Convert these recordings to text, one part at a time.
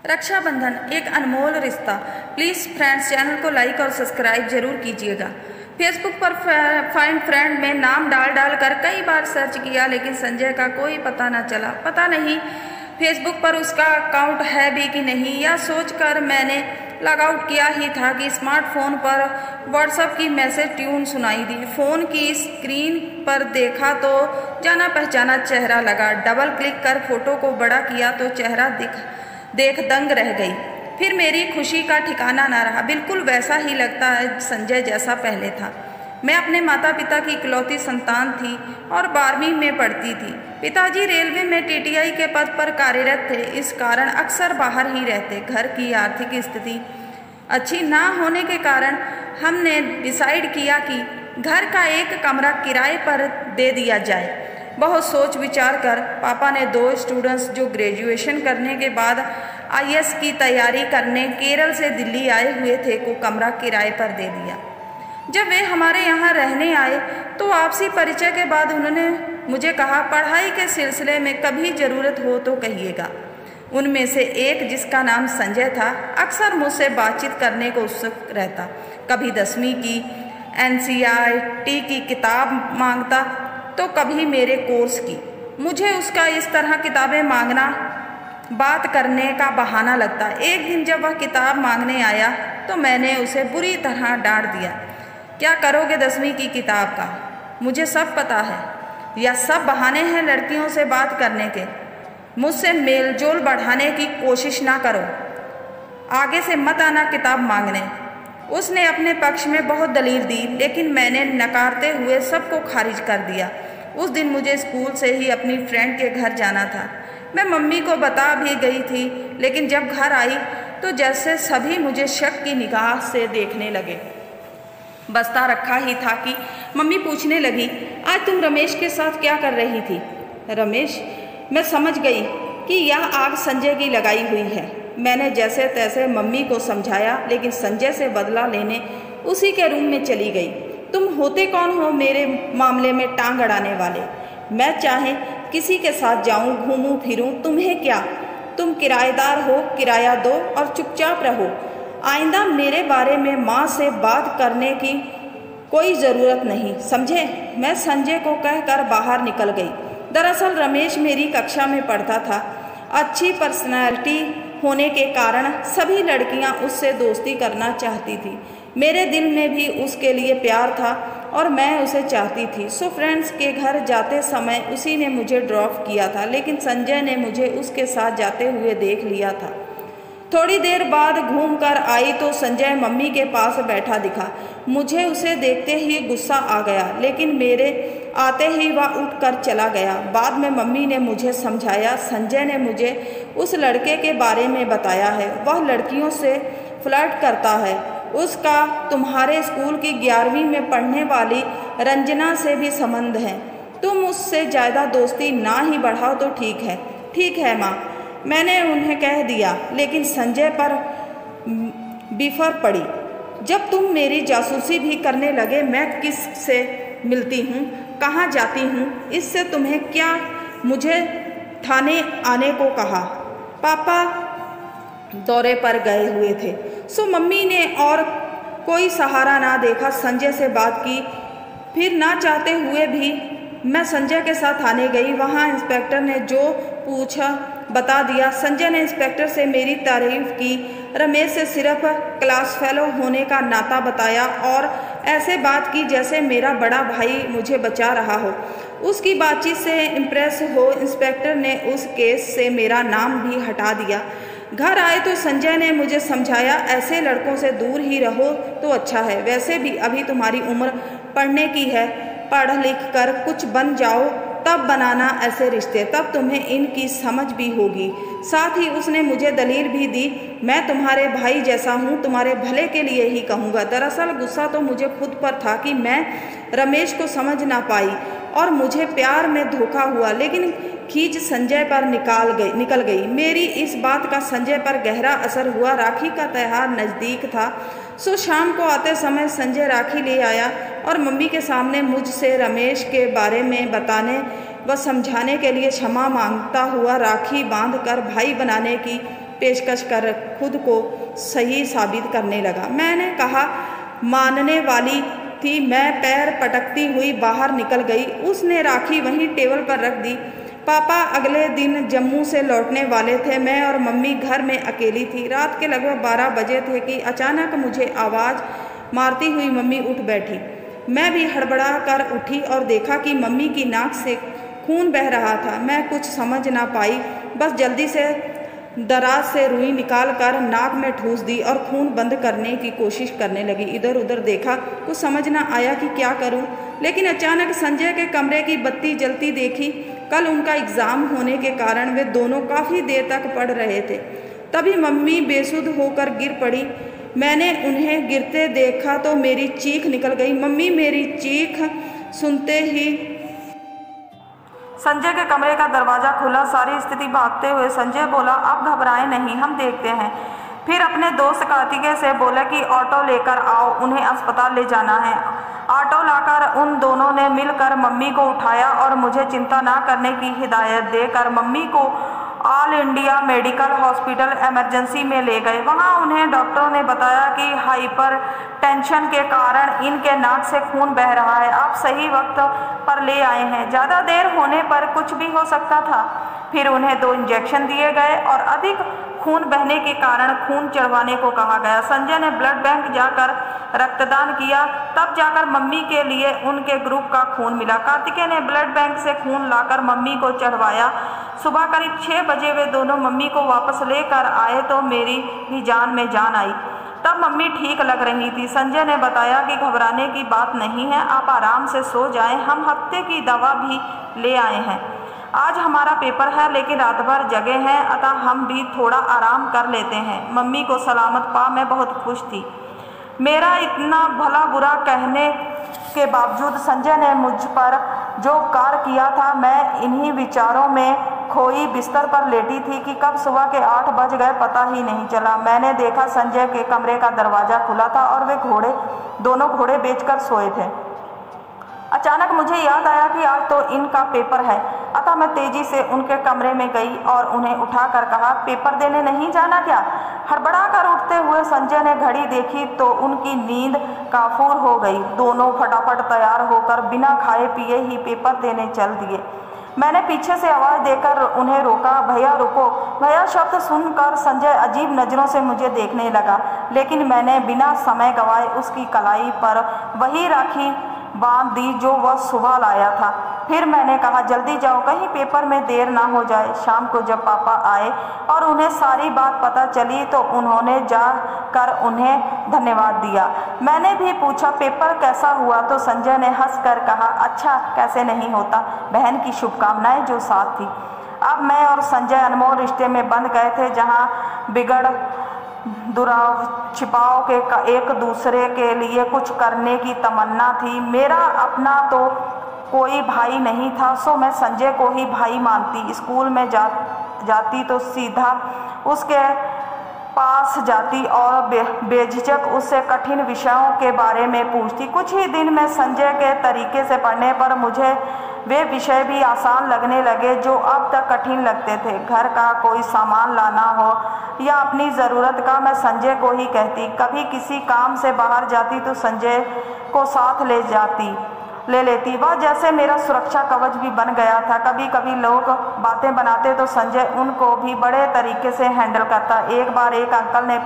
रक्षाबंधन एक अनमोल रिश्ता। Please friends channel को लाइक और सब्सक्राइब जरूर कीजिएगा। फेसबुक पर फाइंड फ्रेंड में नाम डाल कर कई बार सर्च किया, लेकिन संजय का कोई पता न चला। पता नहीं फेसबुक पर उसका अकाउंट है भी कि नहीं, यह सोचकर मैंने लॉग आउट किया ही था कि स्मार्टफोन पर व्हाट्सएप की मैसेज ट्यून सुनाई दी। फ़ोन की स्क्रीन पर देखा तो जाना पहचाना चेहरा लगा। डबल क्लिक कर फोटो को बड़ा किया तो चेहरा देख दंग रह गई। फिर मेरी खुशी का ठिकाना ना रहा। बिल्कुल वैसा ही लगता है संजय जैसा पहले था। मैं अपने माता पिता की इकलौती संतान थी और 12वीं में पढ़ती थी। पिताजी रेलवे में टीटीआई के पद पर कार्यरत थे, इस कारण अक्सर बाहर ही रहते। घर की आर्थिक स्थिति अच्छी ना होने के कारण हमने डिसाइड किया कि घर का एक कमरा किराए पर दे दिया जाए। बहुत सोच विचार कर पापा ने 2 स्टूडेंट्स जो ग्रेजुएशन करने के बाद आईएएस की तैयारी करने केरल से दिल्ली आए हुए थे को कमरा किराए पर दे दिया। जब वे हमारे यहाँ रहने आए तो आपसी परिचय के बाद उन्होंने मुझे कहा, पढ़ाई के सिलसिले में कभी ज़रूरत हो तो कहिएगा। उनमें से एक, जिसका नाम संजय था, अक्सर मुझसे बातचीत करने को उत्सुक रहता। कभी 10वीं की एनसीईआरटी की किताब मांगता तो कभी मेरे कोर्स की। मुझे उसका इस तरह किताबें मांगना बात करने का बहाना लगता। एक दिन जब वह किताब मांगने आया तो मैंने उसे बुरी तरह डांट दिया। क्या करोगे 10वीं की किताब का? मुझे सब पता है। यह सब बहाने हैं लड़कियों से बात करने के। मुझसे मेलजोल बढ़ाने की कोशिश ना करो। आगे से मत आना किताब मांगने। उसने अपने पक्ष में बहुत दलील दी, लेकिन मैंने नकारते हुए सबको खारिज कर दिया। उस दिन मुझे स्कूल से ही अपनी फ्रेंड के घर जाना था। मैं मम्मी को बता भी गई थी, लेकिन जब घर आई तो जैसे सभी मुझे शक की निगाह से देखने लगे। बस्ता रखा ही था कि मम्मी पूछने लगी, आज तुम रमेश के साथ क्या कर रही थी? रमेश? मैं समझ गई कि यह आग संजय की लगाई हुई है। मैंने जैसे तैसे मम्मी को समझाया, लेकिन संजय से बदला लेने उसी के रूम में चली गई। तुम होते कौन हो मेरे मामले में टांग अड़ाने वाले? मैं चाहे किसी के साथ जाऊं, घूमूं फिरूं, तुम्हें क्या? तुम किराएदार हो, किराया दो और चुपचाप रहो। आइंदा मेरे बारे में माँ से बात करने की कोई ज़रूरत नहीं, समझे? मैं संजय को कहकर बाहर निकल गई। दरअसल रमेश मेरी कक्षा में पढ़ता था। अच्छी पर्सनैलिटी होने के कारण सभी लड़कियां उससे दोस्ती करना चाहती थी। मेरे दिल में भी उसके लिए प्यार था और मैं उसे चाहती थी। सो फ्रेंड्स के घर जाते समय उसी ने मुझे ड्रॉप किया था, लेकिन संजय ने मुझे उसके साथ जाते हुए देख लिया था। थोड़ी देर बाद घूम कर आई तो संजय मम्मी के पास बैठा दिखा। मुझे उसे देखते ही गुस्सा आ गया, लेकिन मेरे आते ही वह उठकर चला गया। बाद में मम्मी ने मुझे समझाया, संजय ने मुझे उस लड़के के बारे में बताया है। वह लड़कियों से फ्लर्ट करता है। उसका तुम्हारे स्कूल की 11वीं में पढ़ने वाली रंजना से भी संबंध है। तुम उससे ज़्यादा दोस्ती ना ही बढ़ाओ तो ठीक है। ठीक है माँ, मैंने उन्हें कह दिया, लेकिन संजय पर बिफर पड़ी। जब तुम मेरी जासूसी भी करने लगे, मैं किस से मिलती हूँ, कहाँ जाती हूँ, इससे तुम्हें क्या? मुझे थाने आने को कहा। पापा दौरे पर गए हुए थे। सो मम्मी ने और कोई सहारा ना देखा, संजय से बात की। फिर ना चाहते हुए भी मैं संजय के साथ थाने गई। वहाँ इंस्पेक्टर ने जो पूछा बता दिया। संजय ने इंस्पेक्टर से मेरी तारीफ की। रमेश से सिर्फ क्लास फेलो होने का नाता बताया और ऐसे बात की जैसे मेरा बड़ा भाई मुझे बचा रहा हो। उसकी बातचीत से इम्प्रेस हो इंस्पेक्टर ने उस केस से मेरा नाम भी हटा दिया। घर आए तो संजय ने मुझे समझाया, ऐसे लड़कों से दूर ही रहो तो अच्छा है। वैसे भी अभी तुम्हारी उम्र पढ़ने की है। पढ़ लिख कर कुछ बन जाओ, तब बनाना ऐसे रिश्ते, तब तुम्हें इनकी समझ भी होगी। साथ ही उसने मुझे दलील भी दी, मैं तुम्हारे भाई जैसा हूँ, तुम्हारे भले के लिए ही कहूँगा। दरअसल गुस्सा तो मुझे खुद पर था कि मैं रमेश को समझ ना पाई और मुझे प्यार में धोखा हुआ, लेकिन खींच संजय पर निकल गई। मेरी इस बात का संजय पर गहरा असर हुआ। राखी का त्यौहार नज़दीक था, सो शाम को आते समय संजय राखी ले आया और मम्मी के सामने मुझसे रमेश के बारे में बताने व समझाने के लिए क्षमा मांगता हुआ राखी बांधकर भाई बनाने की पेशकश कर खुद को सही साबित करने लगा। मैंने कहा मानने वाली थी। मैं पैर पटकती हुई बाहर निकल गई। उसने राखी वहीं टेबल पर रख दी। पापा अगले दिन जम्मू से लौटने वाले थे। मैं और मम्मी घर में अकेली थी। रात के लगभग 12 बजे थे कि अचानक मुझे आवाज़ मारती हुई मम्मी उठ बैठी। मैं भी हड़बड़ा कर उठी और देखा कि मम्मी की नाक से खून बह रहा था। मैं कुछ समझ ना पाई, बस जल्दी से दराज से रुई निकाल कर नाक में ठूस दी और खून बंद करने की कोशिश करने लगी। इधर उधर देखा, कुछ समझ ना आया कि क्या करूं, लेकिन अचानक संजय के कमरे की बत्ती जलती देखी। कल उनका एग्ज़ाम होने के कारण वे दोनों काफ़ी देर तक पढ़ रहे थे। तभी मम्मी बेसुध होकर गिर पड़ी। मैंने उन्हें गिरते देखा तो मेरी चीख निकल गई। मम्मी मेरी चीख सुनते ही संजय के कमरे का दरवाज़ा खुला। सारी स्थिति भागते हुए संजय बोला, अब घबराएं नहीं, हम देखते हैं। फिर अपने दोस्त कार्तिकेय से बोला कि ऑटो लेकर आओ, उन्हें अस्पताल ले जाना है। ऑटो लाकर उन दोनों ने मिलकर मम्मी को उठाया और मुझे चिंता ना करने की हिदायत देकर मम्मी को all India medical hospital emergency में ले गए। वहां उन्हें डॉक्टरों ने बताया कि हाइपर टेंशन के कारण इनके नाक से खून बह रहा है। आप सही वक्त पर ले आए हैं, ज़्यादा देर होने पर कुछ भी हो सकता था। फिर उन्हें 2 इंजेक्शन दिए गए और अधिक खून बहने के कारण खून चढ़वाने को कहा गया। संजय ने ब्लड बैंक जाकर रक्तदान किया, तब जाकर मम्मी के लिए उनके ग्रुप का खून मिला। कार्तिकेय ने ब्लड बैंक से खून लाकर मम्मी को चढ़वाया। सुबह करीब 6 बजे वे दोनों मम्मी को वापस लेकर आए तो मेरी भी जान में जान आई। तब मम्मी ठीक लग रही थी। संजय ने बताया कि घबराने की बात नहीं है, आप आराम से सो जाएं, हम हफ्ते की दवा भी ले आए हैं। आज हमारा पेपर है लेकिन रात भर जगे हैं, अतः हम भी थोड़ा आराम कर लेते हैं। मम्मी को सलामत पा मैं बहुत खुश थी। मेरा इतना भला बुरा कहने के बावजूद संजय ने मुझ पर जो उपकार किया था, मैं इन्हीं विचारों में खोई बिस्तर पर लेटी थी कि कब सुबह के 8 बज गए पता ही नहीं चला। मैंने देखा संजय के कमरे का दरवाज़ा खुला था और वे दोनों घोड़े बेचकर सोए थे। अचानक मुझे याद आया कि आज तो इनका पेपर है, अतः मैं तेजी से उनके कमरे में गई और उन्हें उठाकर कहा, पेपर देने नहीं जाना क्या? हड़बड़ा कर उठते हुए संजय ने घड़ी देखी तो उनकी नींद काफूर हो गई। दोनों फटाफट तैयार होकर बिना खाए पिए ही पेपर देने चल दिए। मैंने पीछे से आवाज़ देकर उन्हें रोका, भैया रुको। भैया शब्द सुनकर संजय अजीब नज़रों से मुझे देखने लगा, लेकिन मैंने बिना समय गंवाए उसकी कलाई पर वही राखी बांध दी जो वह सुबह लाया था। फिर मैंने कहा, जल्दी जाओ, कहीं पेपर में देर ना हो जाए। शाम को जब पापा आए और उन्हें सारी बात पता चली तो उन्होंने जाकर उन्हें धन्यवाद दिया। मैंने भी पूछा, पेपर कैसा हुआ? तो संजय ने हंसकर कहा, अच्छा कैसे नहीं होता, बहन की शुभकामनाएं जो साथ थी। अब मैं और संजय अनमोल रिश्ते में बंध गए थे, जहाँ बिगड़ दुराव छिपाव के एक दूसरे के लिए कुछ करने की तमन्ना थी। मेरा अपना तो कोई भाई नहीं था, सो मैं संजय को ही भाई मानती। स्कूल में जाती तो सीधा उसके पास जाती और बेझिझक उससे कठिन विषयों के बारे में पूछती। कुछ ही दिन में संजय के तरीके से पढ़ने पर मुझे वे विषय भी आसान लगने लगे जो अब तक कठिन लगते थे। घर का कोई सामान लाना हो या अपनी ज़रूरत का, मैं संजय को ही कहती। कभी किसी काम से बाहर जाती तो संजय को साथ ले लेती। वह जैसे मेरा सुरक्षा कवच भी बन गया था। कभी कभी लोग बातें बनाते तो संजय उनको भी बड़े तरीके से हैंडल करता। एक बार एक अंकल ने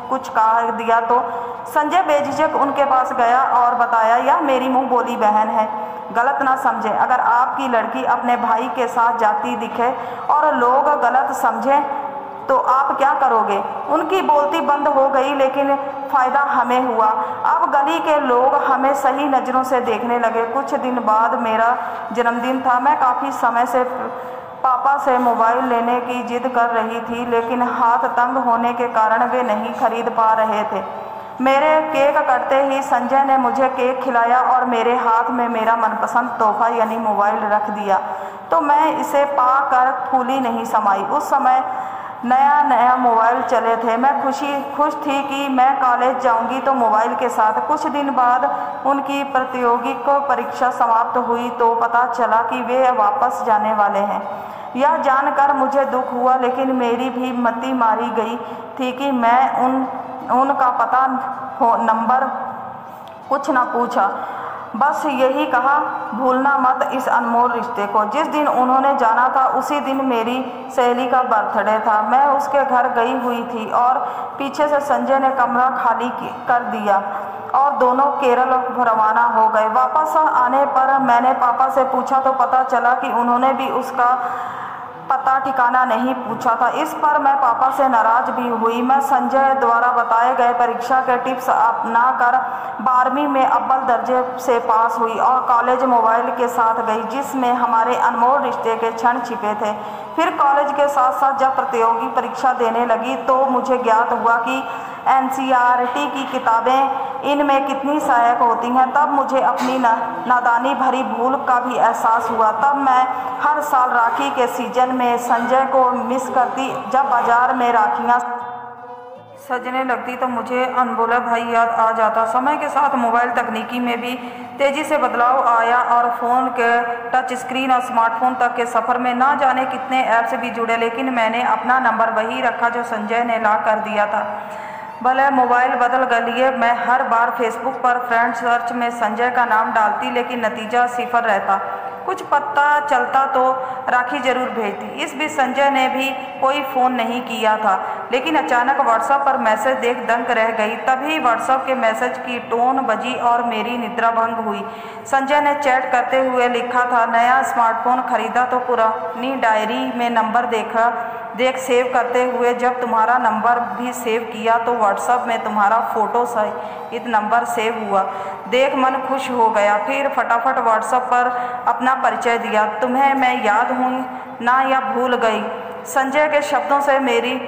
कुछ कह दिया तो संजय बेझिझक उनके पास गया और बताया, यह मेरी मुंह बोली बहन है, गलत ना समझे। अगर आपकी लड़की अपने भाई के साथ जाती दिखे और लोग गलत समझें तो आप क्या करोगे? उनकी बोलती बंद हो गई, लेकिन फ़ायदा हमें हुआ। अब गली के लोग हमें सही नज़रों से देखने लगे। कुछ दिन बाद मेरा जन्मदिन था। मैं काफ़ी समय से पापा से मोबाइल लेने की जिद कर रही थी, लेकिन हाथ तंग होने के कारण वे नहीं खरीद पा रहे थे। मेरे केक कटते ही संजय ने मुझे केक खिलाया और मेरे हाथ में मेरा मनपसंद तोहफा यानी मोबाइल रख दिया, तो मैं इसे पाकर फूली नहीं समाई। उस समय नया नया मोबाइल चले थे। मैं खुश थी कि मैं कॉलेज जाऊंगी तो मोबाइल के साथ। कुछ दिन बाद उनकी प्रायोगिक परीक्षा समाप्त हुई तो पता चला कि वे वापस जाने वाले हैं। यह जानकर मुझे दुख हुआ, लेकिन मेरी भी मति मारी गई थी कि मैं उनका पता नंबर कुछ ना पूछा, बस यही कहा भूलना मत इस अनमोल रिश्ते को। जिस दिन उन्होंने जाना था उसी दिन मेरी सहेली का बर्थडे था। मैं उसके घर गई हुई थी और पीछे से संजय ने कमरा खाली कर दिया और दोनों केरल रवाना हो गए। वापस आने पर मैंने पापा से पूछा तो पता चला कि उन्होंने भी उसका पता ठिकाना नहीं पूछा था। इस पर मैं पापा से नाराज भी हुई। मैं संजय द्वारा बताए गए परीक्षा के टिप्स अपना कर 12वीं में अव्वल दर्जे से पास हुई और कॉलेज मोबाइल के साथ गई, जिसमें हमारे अनमोल रिश्ते के क्षण छिपे थे। फिर कॉलेज के साथ साथ जब प्रतियोगी परीक्षा देने लगी तो मुझे ज्ञात हुआ कि NCERT की किताबें इनमें कितनी सहायक होती हैं। तब मुझे अपनी नादानी भरी भूल का भी एहसास हुआ। तब मैं हर साल राखी के सीजन में संजय को मिस करती। जब बाजार में राखियाँ सजने लगती तो मुझे अनबोला भाई याद आ जाता। समय के साथ मोबाइल तकनीकी में भी तेज़ी से बदलाव आया और फ़ोन के टच स्क्रीन और स्मार्टफोन तक के सफ़र में ना जाने कितने ऐप्स भी जुड़े, लेकिन मैंने अपना नंबर वही रखा जो संजय ने ला कर दिया था। भले मोबाइल बदल गए, मैं हर बार फेसबुक पर फ्रेंड सर्च में संजय का नाम डालती, लेकिन नतीजा सिफर रहता। कुछ पता चलता तो राखी जरूर भेजती। इस बीच संजय ने भी कोई फ़ोन नहीं किया था, लेकिन अचानक व्हाट्सएप पर मैसेज देख दंग रह गई। तभी व्हाट्सएप के मैसेज की टोन बजी और मेरी निद्रा भंग हुई। संजय ने चैट करते हुए लिखा था, नया स्मार्टफोन खरीदा तो पुरानी डायरी में नंबर देख सेव करते हुए जब तुम्हारा नंबर भी सेव किया तो व्हाट्सएप में तुम्हारा फ़ोटो सहित नंबर सेव हुआ। देख मन खुश हो गया। फिर फटाफट व्हाट्सएप पर अपना परिचय दिया। तुम्हें मैं याद हूँ ना या भूल गई? संजय के शब्दों से मेरी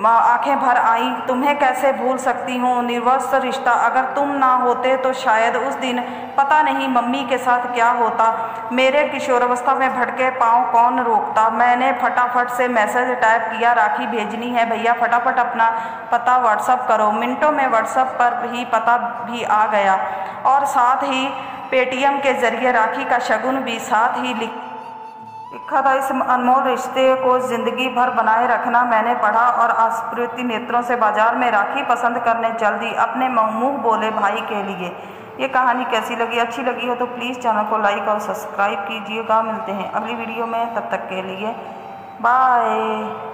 आंखें भर आई। तुम्हें कैसे भूल सकती हूँ? निर्वस्स रिश्ता। अगर तुम ना होते तो शायद उस दिन पता नहीं मम्मी के साथ क्या होता। मेरे किशोरावस्था में भटके पाँव कौन रोकता। मैंने फटाफट से मैसेज टाइप किया, राखी भेजनी है भैया, फटाफट अपना पता व्हाट्सअप करो। मिनटों में व्हाट्सएप पर ही पता भी आ गया और साथ ही पेटीएम के जरिए राखी का शगुन भी साथ ही लिखा था। इस अनमोल रिश्ते को जिंदगी भर बनाए रखना मैंने पढ़ा और अस्फुरित नेत्रों से बाजार में राखी पसंद करने चल दी अपने मुंह बोले भाई के लिए। ये कहानी कैसी लगी? अच्छी लगी हो तो प्लीज़ चैनल को लाइक और सब्सक्राइब कीजिएगा। मिलते हैं अगली वीडियो में, तब तक के लिए बाय।